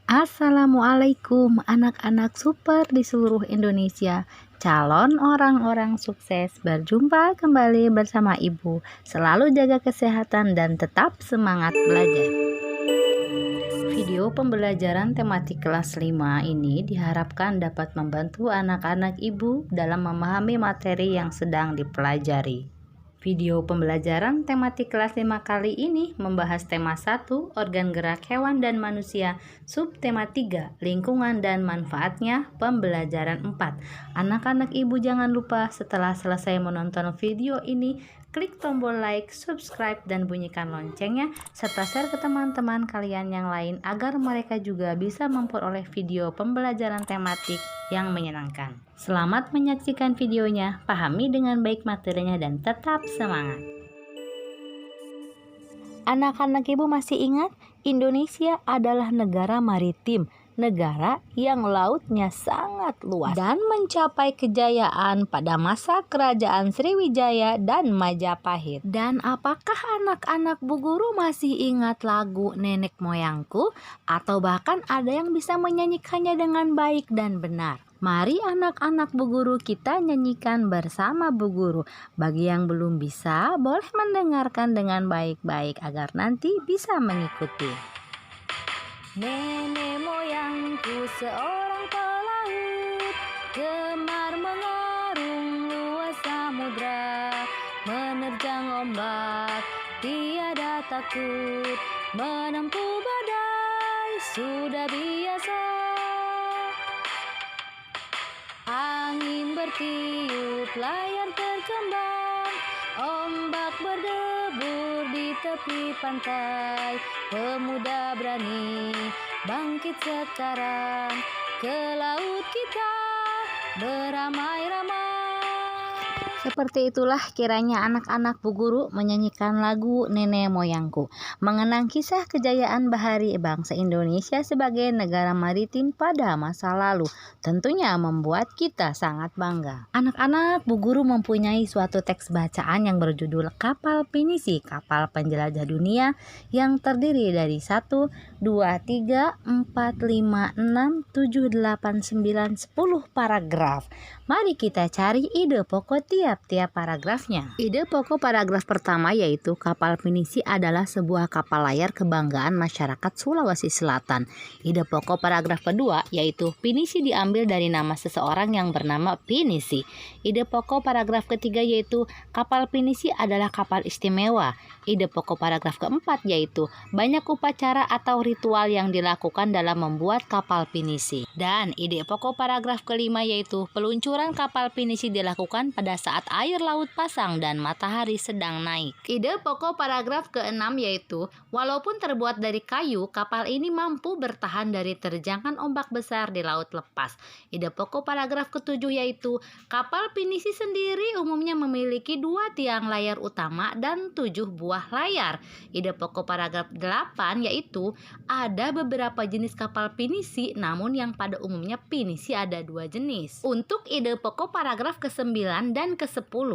Assalamualaikum anak-anak super di seluruh Indonesia. Calon orang-orang sukses, berjumpa kembali bersama Ibu. Selalu jaga kesehatan dan tetap semangat belajar. Video pembelajaran tematik kelas 5 ini diharapkan dapat membantu anak-anak Ibu dalam memahami materi yang sedang dipelajari. Video pembelajaran tematik kelas 5 kali ini membahas tema 1, organ gerak hewan dan manusia, subtema 3, lingkungan dan manfaatnya, pembelajaran 4. Anak-anak Ibu jangan lupa setelah selesai menonton video ini, klik tombol like, subscribe, dan bunyikan loncengnya, serta share ke teman-teman kalian yang lain agar mereka juga bisa memperoleh video pembelajaran tematik yang menyenangkan. Selamat menyaksikan videonya, pahami dengan baik materinya, dan tetap semangat. Anak-anak Ibu masih ingat, Indonesia adalah negara maritim, negara yang lautnya sangat luas dan mencapai kejayaan pada masa kerajaan Sriwijaya dan Majapahit. Dan apakah anak-anak Bu Guru masih ingat lagu Nenek Moyangku? Atau bahkan ada yang bisa menyanyikannya dengan baik dan benar? Mari anak-anak Bu Guru kita nyanyikan bersama Bu Guru. Bagi yang belum bisa, boleh mendengarkan dengan baik-baik agar nanti bisa mengikuti. Nenek moyangku seorang pelaut, gemar mengarung luas samudra, menerjang ombak tiada takut, menempuh badai sudah biasa. Angin bertiup, layar terkembang, ombak berdebur di tepi pantai. Pemuda berani bangkit sekarang, ke laut kita beramai-ramai. Seperti itulah kiranya anak-anak Bu Guru menyanyikan lagu Nenek Moyangku, mengenang kisah kejayaan bahari bangsa Indonesia sebagai negara maritim pada masa lalu. Tentunya membuat kita sangat bangga. Anak-anak Bu Guru mempunyai suatu teks bacaan yang berjudul Kapal Pinisi, Kapal Penjelajah Dunia, yang terdiri dari 1, 2, 3, 4, 5, 6, 7, 8, 9, 10 paragraf. Mari kita cari ide pokok tiap-tiap paragrafnya. Ide pokok paragraf pertama yaitu kapal pinisi adalah sebuah kapal layar kebanggaan masyarakat Sulawesi Selatan. Ide pokok paragraf kedua yaitu pinisi diambil dari nama seseorang yang bernama Pinisi. Ide pokok paragraf ketiga yaitu kapal pinisi adalah kapal istimewa. Ide pokok paragraf keempat yaitu banyak upacara atau ritual yang dilakukan dalam membuat kapal pinisi. Dan ide pokok paragraf kelima yaitu peluncuran kapal pinisi dilakukan pada saat air laut pasang dan matahari sedang naik. Ide pokok paragraf ke-6 yaitu walaupun terbuat dari kayu, kapal ini mampu bertahan dari terjangan ombak besar di laut lepas. Ide pokok paragraf ke-7 yaitu kapal pinisi sendiri umumnya memiliki 2 tiang layar utama dan 7 buah layar. Ide pokok paragraf 8 yaitu ada beberapa jenis kapal pinisi, namun yang pada umumnya pinisi ada 2 jenis. Untuk ide pokok paragraf ke-9 dan ke-10,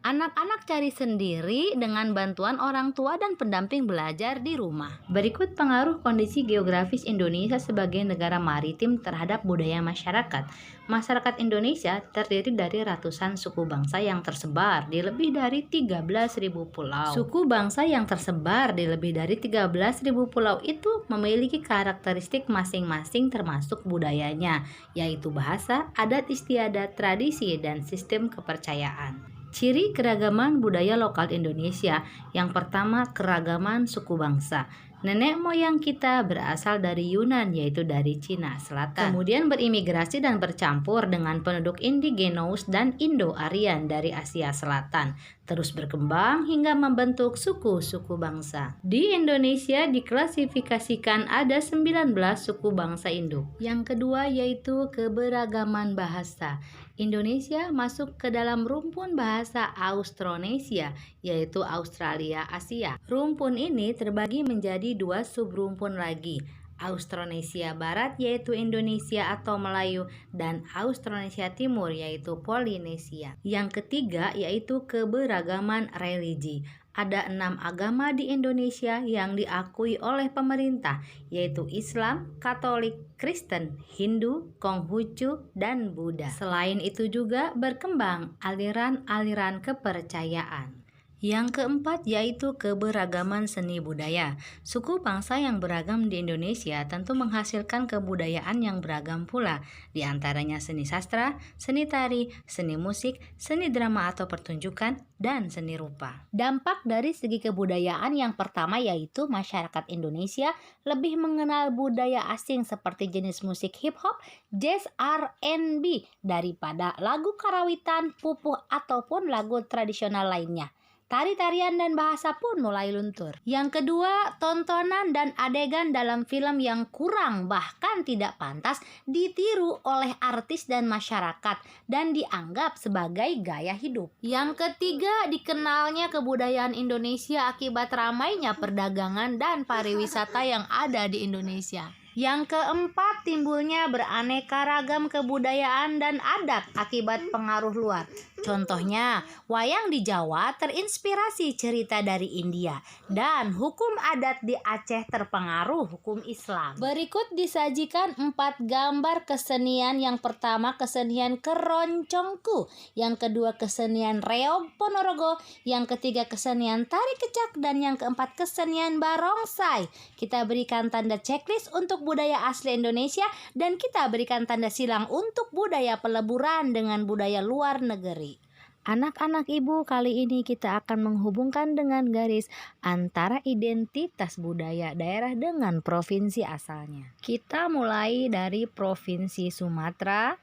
anak-anak cari sendiri dengan bantuan orang tua dan pendamping belajar di rumah. Berikut pengaruh kondisi geografis Indonesia sebagai negara maritim terhadap budaya masyarakat. Masyarakat Indonesia terdiri dari ratusan suku bangsa yang tersebar di lebih dari 13.000 pulau. Suku bangsa yang tersebar di lebih dari 13.000 pulau itu memiliki karakteristik masing-masing termasuk budayanya, yaitu bahasa, adat istiadat, tradisi, dan sistem kepercayaan. Ciri keragaman budaya lokal Indonesia. Yang pertama, keragaman suku bangsa. Nenek moyang kita berasal dari Yunan, yaitu dari Cina Selatan. Kemudian berimigrasi dan bercampur dengan penduduk indigenous dan Indo-Aryan dari Asia Selatan. Terus berkembang hingga membentuk suku-suku bangsa. Di Indonesia diklasifikasikan ada 19 suku bangsa induk. Yang kedua yaitu keberagaman bahasa. Indonesia masuk ke dalam rumpun bahasa Austronesia, yaitu Australia Asia. Rumpun ini terbagi menjadi 2 subrumpun lagi, Austronesia Barat yaitu Indonesia atau Melayu, dan Austronesia Timur yaitu Polinesia. Yang ketiga yaitu keberagaman religi. Ada 6 agama di Indonesia yang diakui oleh pemerintah, yaitu Islam, Katolik, Kristen, Hindu, Konghucu, dan Buddha. Selain itu juga berkembang aliran-aliran kepercayaan. Yang keempat yaitu keberagaman seni budaya. Suku bangsa yang beragam di Indonesia tentu menghasilkan kebudayaan yang beragam pula. Di antaranya seni sastra, seni tari, seni musik, seni drama atau pertunjukan, dan seni rupa. Dampak dari segi kebudayaan yang pertama yaitu masyarakat Indonesia lebih mengenal budaya asing seperti jenis musik hip hop, jazz, R&B daripada lagu karawitan, pupuh ataupun lagu tradisional lainnya. Tari-tarian dan bahasa pun mulai luntur. Yang kedua, tontonan dan adegan dalam film yang kurang bahkan tidak pantas ditiru oleh artis dan masyarakat dan dianggap sebagai gaya hidup. Yang ketiga, dikenalnya kebudayaan Indonesia akibat ramainya perdagangan dan pariwisata yang ada di Indonesia. Yang keempat, timbulnya beraneka ragam kebudayaan dan adat akibat pengaruh luar. Contohnya, wayang di Jawa terinspirasi cerita dari India dan hukum adat di Aceh terpengaruh hukum Islam. Berikut disajikan 4 gambar kesenian. Yang pertama kesenian Keroncongku, yang kedua kesenian Reog Ponorogo, yang ketiga kesenian Tari Kecak, dan yang keempat kesenian Barongsai. Kita berikan tanda checklist untuk budaya asli Indonesia dan kita berikan tanda silang untuk budaya peleburan dengan budaya luar negeri. Anak-anak ibu, kali ini kita akan menghubungkan dengan garis antara identitas budaya daerah dengan provinsi asalnya. Kita mulai dari provinsi Sumatera,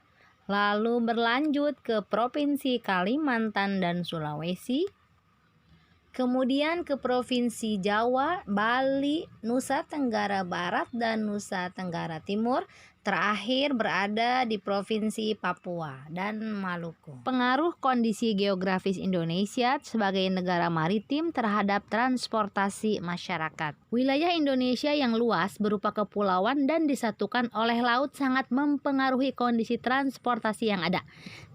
lalu berlanjut ke provinsi Kalimantan dan Sulawesi, kemudian ke provinsi Jawa, Bali, Nusa Tenggara Barat, dan Nusa Tenggara Timur. Terakhir berada di Provinsi Papua dan Maluku. Pengaruh kondisi geografis Indonesia sebagai negara maritim terhadap transportasi masyarakat. Wilayah Indonesia yang luas berupa kepulauan dan disatukan oleh laut sangat mempengaruhi kondisi transportasi yang ada.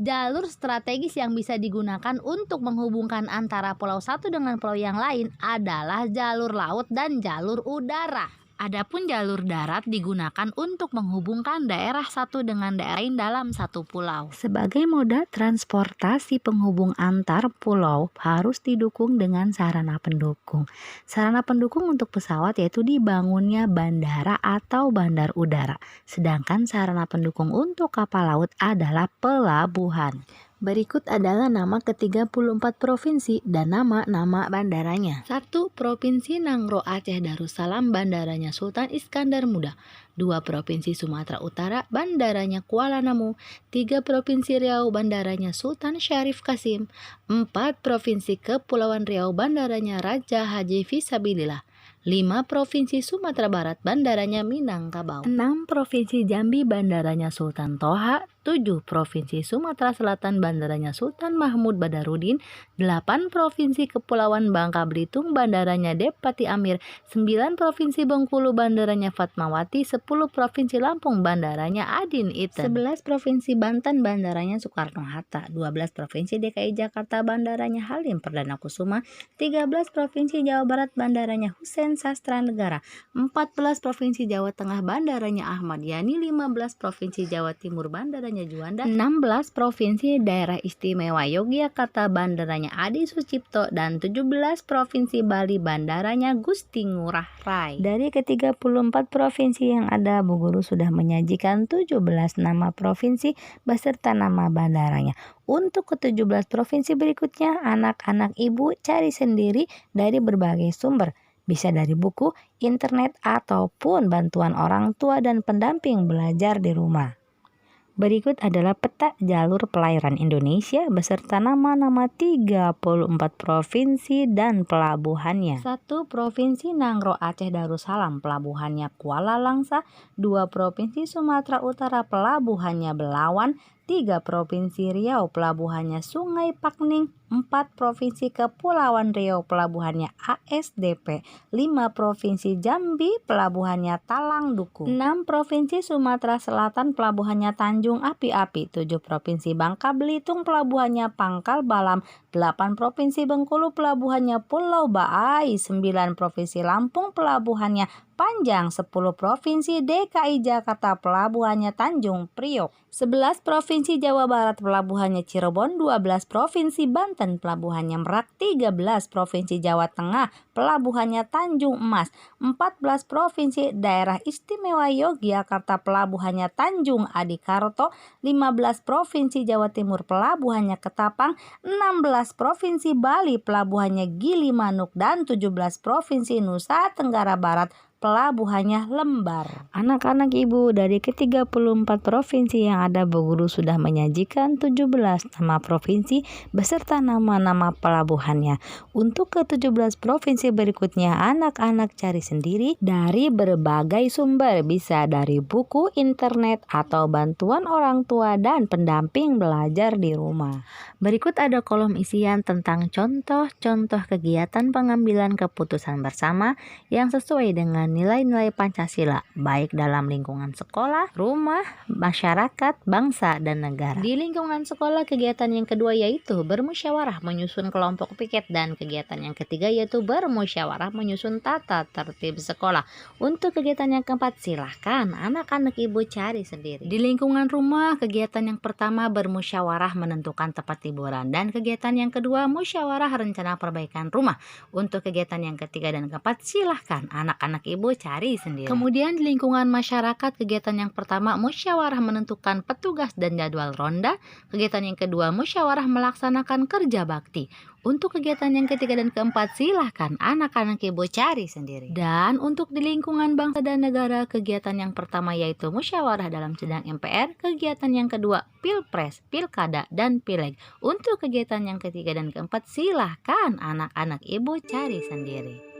Jalur strategis yang bisa digunakan untuk menghubungkan antara pulau satu dengan pulau yang lain adalah jalur laut dan jalur udara. Adapun jalur darat digunakan untuk menghubungkan daerah satu dengan daerah lain dalam satu pulau. Sebagai moda transportasi penghubung antar pulau harus didukung dengan sarana pendukung. Sarana pendukung untuk pesawat yaitu dibangunnya bandara atau bandar udara. Sedangkan sarana pendukung untuk kapal laut adalah pelabuhan. Berikut adalah nama ke-34 provinsi dan nama-nama bandaranya. 1. Provinsi Nangro Aceh Darussalam, bandaranya Sultan Iskandar Muda. 2. Provinsi Sumatera Utara, bandaranya Kuala Namu. 3. Provinsi Riau, bandaranya Sultan Syarif Kasim. 4. Provinsi Kepulauan Riau, bandaranya Raja Haji Fisabilillah. 5. Provinsi Sumatera Barat, bandaranya Minangkabau. 6. Provinsi Jambi, bandaranya Sultan Toha. 7. Provinsi Sumatera Selatan, bandaranya Sultan Mahmud Badarudin. 8. Provinsi Kepulauan Bangka Belitung, bandaranya Depati Amir. 9. Provinsi Bengkulu, bandaranya Fatmawati. 10. Provinsi Lampung, bandaranya Adin Iten. 11. Provinsi Banten, bandaranya Soekarno-Hatta. 12. Provinsi DKI Jakarta, bandaranya Halim Perdana Kusuma. 13. Provinsi Jawa Barat, bandaranya Husein Sastra Negara. 14. Provinsi Jawa Tengah, bandaranya Ahmad Yani. 15. Provinsi Jawa Timur, bandaranya Juanda. 16. Provinsi Daerah Istimewa Yogyakarta, bandaranya Adi Sucipto. Dan 17. Provinsi Bali, bandaranya Gusti Ngurah Rai. Dari ke-34 provinsi yang ada, Bu Guru sudah menyajikan 17 nama provinsi beserta nama bandaranya. Untuk ke-17 provinsi berikutnya, anak-anak ibu cari sendiri dari berbagai sumber. Bisa dari buku, internet, ataupun bantuan orang tua dan pendamping belajar di rumah. Berikut adalah peta jalur pelayaran Indonesia beserta nama-nama 34 provinsi dan pelabuhannya. 1. Provinsi Nangro Aceh Darussalam, pelabuhannya Kuala Langsa. 2. Provinsi Sumatera Utara, pelabuhannya Belawan. 3. Provinsi Riau, pelabuhannya Sungai Pakning. 4. Provinsi Kepulauan Riau, pelabuhannya ASDP. 5. Provinsi Jambi, pelabuhannya Talang Duku. 6. Provinsi Sumatera Selatan, pelabuhannya Tanjung Api-Api. 7. Provinsi Bangka Belitung, pelabuhannya Pangkal Balam. 8. Provinsi Bengkulu, pelabuhannya Pulau Baai. 9. Provinsi Lampung, pelabuhannya Panjang. 10. Provinsi DKI Jakarta, pelabuhannya Tanjung Priok. 11. Provinsi Jawa Barat, pelabuhannya Cirebon. 12. Provinsi Banten, pelabuhannya Merak. 13. Provinsi Jawa Tengah, pelabuhannya Tanjung Emas. 14. Provinsi Daerah Istimewa Yogyakarta, pelabuhannya Tanjung Adikarto. 15. Provinsi Jawa Timur, pelabuhannya Ketapang. 16. Provinsi Bali, pelabuhannya Gilimanuk. Dan 17. Provinsi Nusa Tenggara Barat, pelabuhannya Lembar. Anak-anak ibu, dari ke-34 provinsi yang ada, Bu Guru sudah menyajikan 17 nama provinsi beserta nama-nama pelabuhannya. Untuk ke-17 provinsi berikutnya, anak-anak cari sendiri dari berbagai sumber, bisa dari buku, internet, atau bantuan orang tua dan pendamping belajar di rumah. Berikut ada kolom isian tentang contoh-contoh kegiatan pengambilan keputusan bersama yang sesuai dengan nilai-nilai Pancasila, baik dalam lingkungan sekolah, rumah, masyarakat, bangsa, dan negara. Di lingkungan sekolah, kegiatan yang kedua yaitu bermusyawarah menyusun kelompok piket, dan kegiatan yang ketiga yaitu bermusyawarah menyusun tata tertib sekolah. Untuk kegiatan yang keempat, silahkan anak-anak ibu cari sendiri. Di lingkungan rumah, kegiatan yang pertama bermusyawarah menentukan tempat liburan, dan kegiatan yang kedua musyawarah rencana perbaikan rumah. Untuk kegiatan yang ketiga dan keempat, silahkan anak-anak ibu cari sendiri. Kemudian di lingkungan masyarakat, kegiatan yang pertama musyawarah menentukan petugas dan jadwal ronda. Kegiatan yang kedua musyawarah melaksanakan kerja bakti. Untuk kegiatan yang ketiga dan keempat, silahkan anak-anak ibu cari sendiri. Dan untuk di lingkungan bangsa dan negara, kegiatan yang pertama yaitu musyawarah dalam sidang MPR. Kegiatan yang kedua Pilpres, Pilkada, dan Pileg. Untuk kegiatan yang ketiga dan keempat, silahkan anak-anak ibu cari sendiri.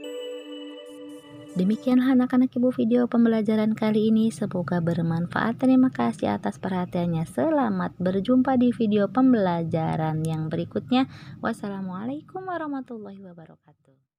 Demikianlah anak-anak ibu video pembelajaran kali ini, semoga bermanfaat. Terima kasih atas perhatiannya. Selamat berjumpa di video pembelajaran yang berikutnya. Wassalamualaikum warahmatullahi wabarakatuh.